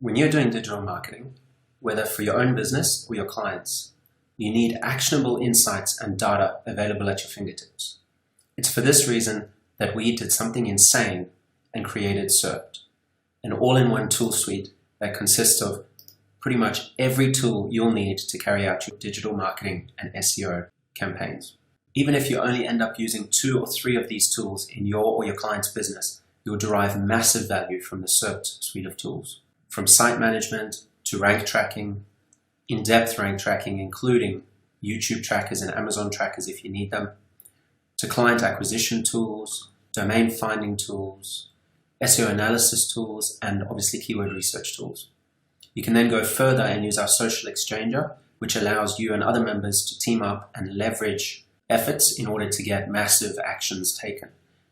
When you're doing digital marketing, whether for your own business or your clients, you need actionable insights and data available at your fingertips. It's for this reason that we did something insane and created Serped, an all-in-one tool suite that consists of pretty much every tool you'll need to carry out your digital marketing and SEO campaigns. Even if you only end up using 2 or 3 of these tools in your or your client's business, you'll derive massive value from the Serped suite of tools. From site management to rank tracking, in-depth rank tracking, including YouTube trackers and Amazon trackers if you need them, to client acquisition tools, domain finding tools, SEO analysis tools, and obviously keyword research tools. You can then go further and use our social exchanger, which allows you and other members to team up and leverage efforts in order to get massive actions taken.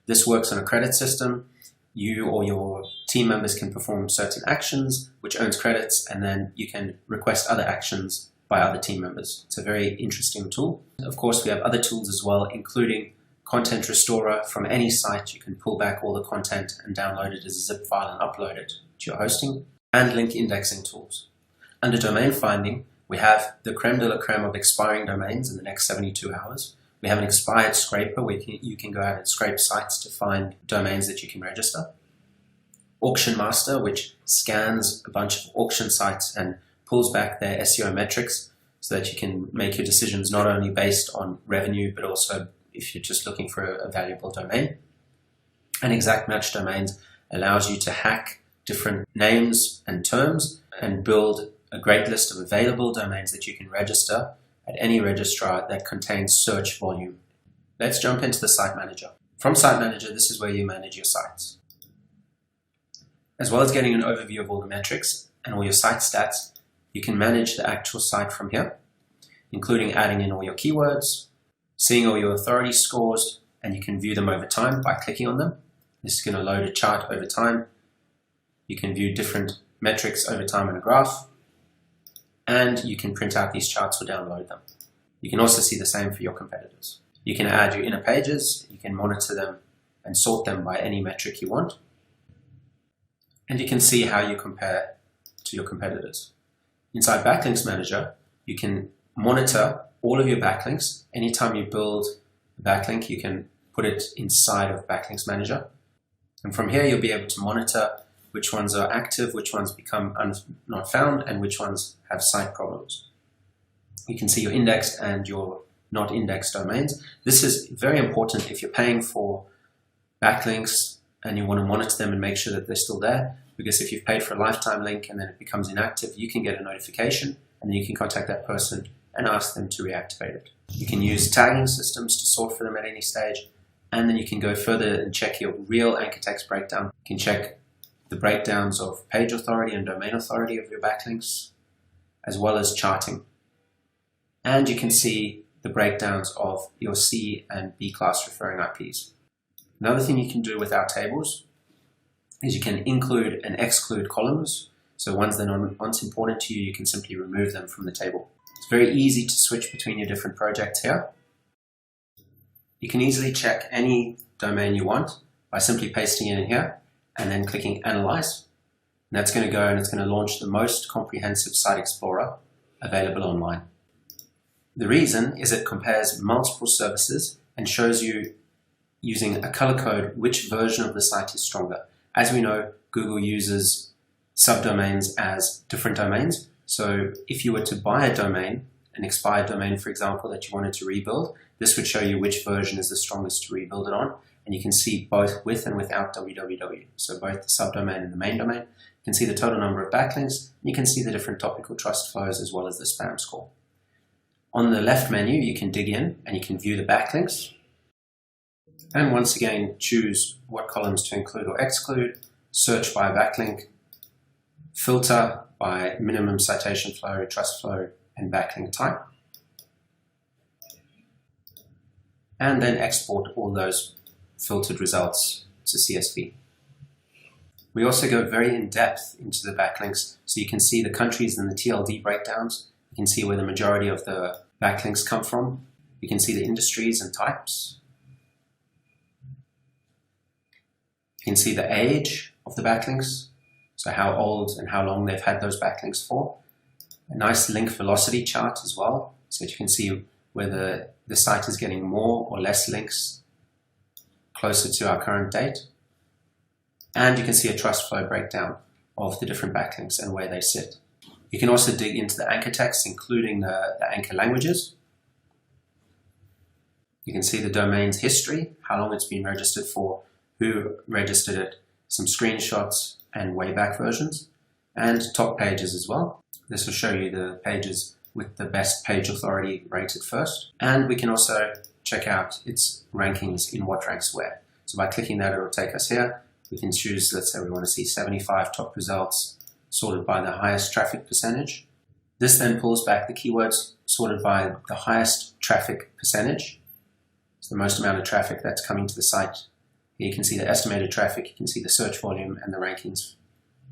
This works on a credit system. You or your team members can perform certain actions, which earns credits, and then you can request other actions by other team members. It's a very interesting tool. Of course, we have other tools as well, including Content Restorer. From any site, you can pull back all the content and download it as a zip file and upload it to your hosting, and link indexing tools. Under domain finding, we have the creme de la creme of expiring domains in the next 72 hours. We have an expired scraper where you can go out and scrape sites to find domains that you can register. Auction Master, which scans a bunch of auction sites and pulls back their SEO metrics so that you can make your decisions not only based on revenue, but also if you're just looking for a valuable domain. And Exact Match Domains allows you to hack different names and terms and build a great list of available domains that you can register at any registrar that contains search volume. Let's jump into the Site Manager. From Site Manager, this is where you manage your sites. As well as getting an overview of all the metrics and all your site stats, you can manage the actual site from here, including adding in all your keywords, seeing all your authority scores, and you can view them over time by clicking on them. This is going to load a chart over time. You can view different metrics over time in a graph, and you can print out these charts or download them. You can also see the same for your competitors. You can add your inner pages, you can monitor them and sort them by any metric you want, and you can see how you compare to your competitors. Inside Backlinks Manager, you can monitor all of your backlinks. Anytime you build a backlink, you can put it inside of Backlinks Manager. And from here, you'll be able to monitor which ones are active, which ones become not found, and which ones have site problems. You can see your indexed and your not indexed domains. This is very important if you're paying for backlinks and you want to monitor them and make sure that they're still there, because if you've paid for a lifetime link and then it becomes inactive, you can get a notification and then you can contact that person and ask them to reactivate it. You can use tagging systems to sort for them at any stage, and then you can go further and check your real anchor text breakdown. You can check the breakdowns of page authority and domain authority of your backlinks, as well as charting. And you can see the breakdowns of your C and B class referring IPs. Another thing you can do with our tables is you can include and exclude columns. So ones that aren't important to you, you can simply remove them from the table. It's very easy to switch between your different projects here. You can easily check any domain you want by simply pasting it in here and then clicking Analyze. And that's going to go and it's going to launch the most comprehensive site explorer available online. The reason is it compares multiple services and shows you using a color code which version of the site is stronger. As we know, Google uses subdomains as different domains. So if you were to buy a domain, an expired domain, for example, that you wanted to rebuild, this would show you which version is the strongest to rebuild it on. And you can see both with and without www. So both the subdomain and the main domain. You can see the total number of backlinks. You can see the different topical trust flows as well as the spam score. On the left menu, you can dig in and you can view the backlinks. And once again, choose what columns to include or exclude, search by backlink, filter by minimum citation flow, trust flow, and backlink type. And then export all those filtered results to CSV. We also go very in depth into the backlinks, so you can see the countries and the TLD breakdowns. You can see where the majority of the backlinks come from. You can see the industries and types. You can see the age of the backlinks. so how old and how long they've had those backlinks for. A nice link velocity chart as well, so that you can see whether the site is getting more or less links closer to our current date. And you can see a trust flow breakdown of the different backlinks and where they sit. You can also dig into the anchor text, including the anchor languages. You can see the domain's history, how long it's been registered for, who registered it, some screenshots and way back versions, and top pages as well. This will show you the pages with the best page authority rated first. And we can also check out its rankings in what ranks where. So by clicking that, it will take us here. We can choose, let's say we want to see 75 top results sorted by the highest traffic percentage. This then pulls back the keywords sorted by the highest traffic percentage. So the most amount of traffic that's coming to the site. Here you can see the estimated traffic, you can see the search volume and the rankings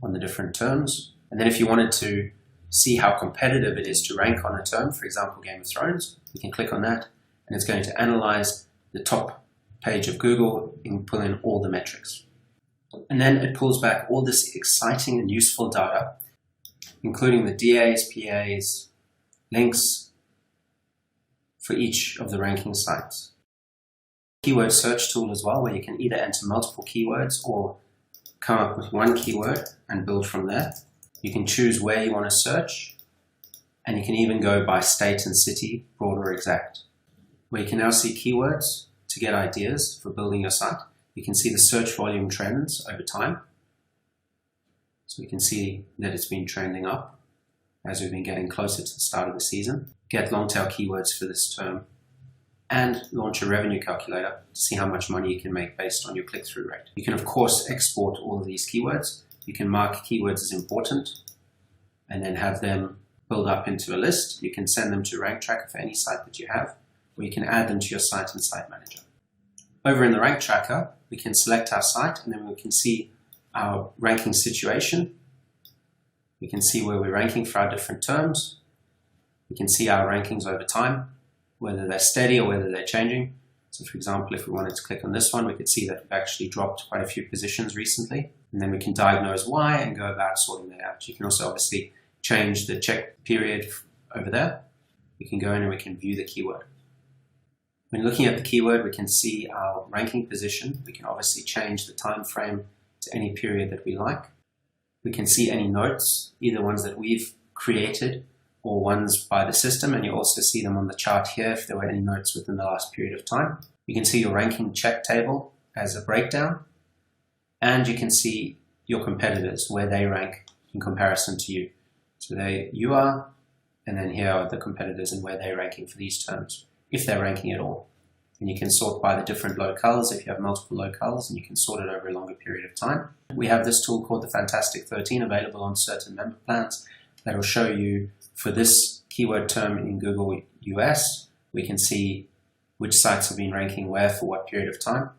on the different terms. And then if you wanted to see how competitive it is to rank on a term, for example, Game of Thrones, you can click on that and it's going to analyze the top page of Google and pull in all the metrics. And then it pulls back all this exciting and useful data, including the DAs, PAs, links for each of the ranking sites. Keyword search tool as well, where you can either enter multiple keywords or come up with one keyword and build from there. You can choose where you want to search, and you can even go by state and city, broad or exact. Where you can now see keywords to get ideas for building your site. You can see the search volume trends over time. So we can see that it's been trending up as we've been getting closer to the start of the season. Get long tail keywords for this term, and launch a revenue calculator to see how much money you can make based on your click-through rate. You can of course export all of these keywords. You can mark keywords as important and then have them build up into a list. You can send them to Rank Tracker for any site that you have, or you can add them to your site in Site Manager. Over in the Rank Tracker, we can select our site and then we can see our ranking situation. We can see where we're ranking for our different terms. We can see our rankings over time, whether they're steady or whether they're changing. So for example, if we wanted to click on this one, we could see that we've actually dropped quite a few positions recently. And then we can diagnose why and go about sorting that out. You can also obviously change the check period over there. We can go in and we can view the keyword. When looking at the keyword, we can see our ranking position. We can obviously change the time frame to any period that we like. We can see any notes, either ones that we've created or ones by the system, and you also see them on the chart here if there were any notes within the last period of time. You can see your ranking check table as a breakdown, and you can see your competitors, where they rank in comparison to you. So there you are, and then here are the competitors and where they're ranking for these terms, if they're ranking at all. And you can sort by the different locales if you have multiple locales, and you can sort it over a longer period of time. We have this tool called the Fantastic 13 available on certain member plans that will show you for this keyword term in Google US, we can see which sites have been ranking where for what period of time.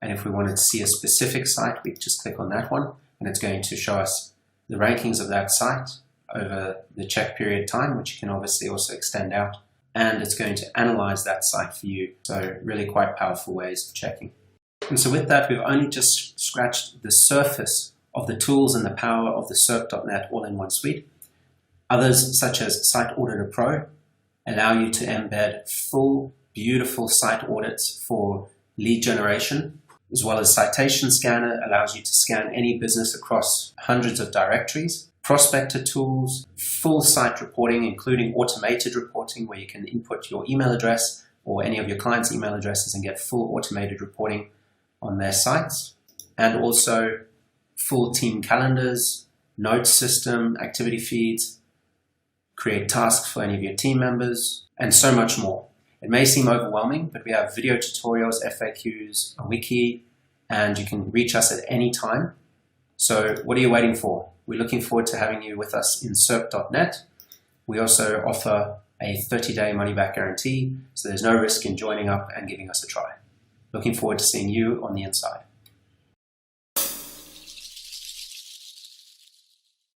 And if we wanted to see a specific site, we just click on that one and it's going to show us the rankings of that site over the check period time, which you can obviously also extend out. And it's going to analyze that site for you. So really quite powerful ways of checking. And so with that, we've only just scratched the surface of the tools and the power of the Serped.net all-in-one suite. Others, such as Site Auditor Pro, allow you to embed full, beautiful site audits for lead generation, as well as Citation Scanner allows you to scan any business across hundreds of directories. Prospector tools, full site reporting, including automated reporting, where you can input your email address or any of your clients' email addresses and get full automated reporting on their sites. And also full team calendars, notes system, activity feeds, create tasks for any of your team members, and so much more. It may seem overwhelming, but we have video tutorials, FAQs, a wiki, and you can reach us at any time. So what are you waiting for? We're looking forward to having you with us in Serped.net. We also offer a 30-day money-back guarantee, so there's no risk in joining up and giving us a try. Looking forward to seeing you on the inside.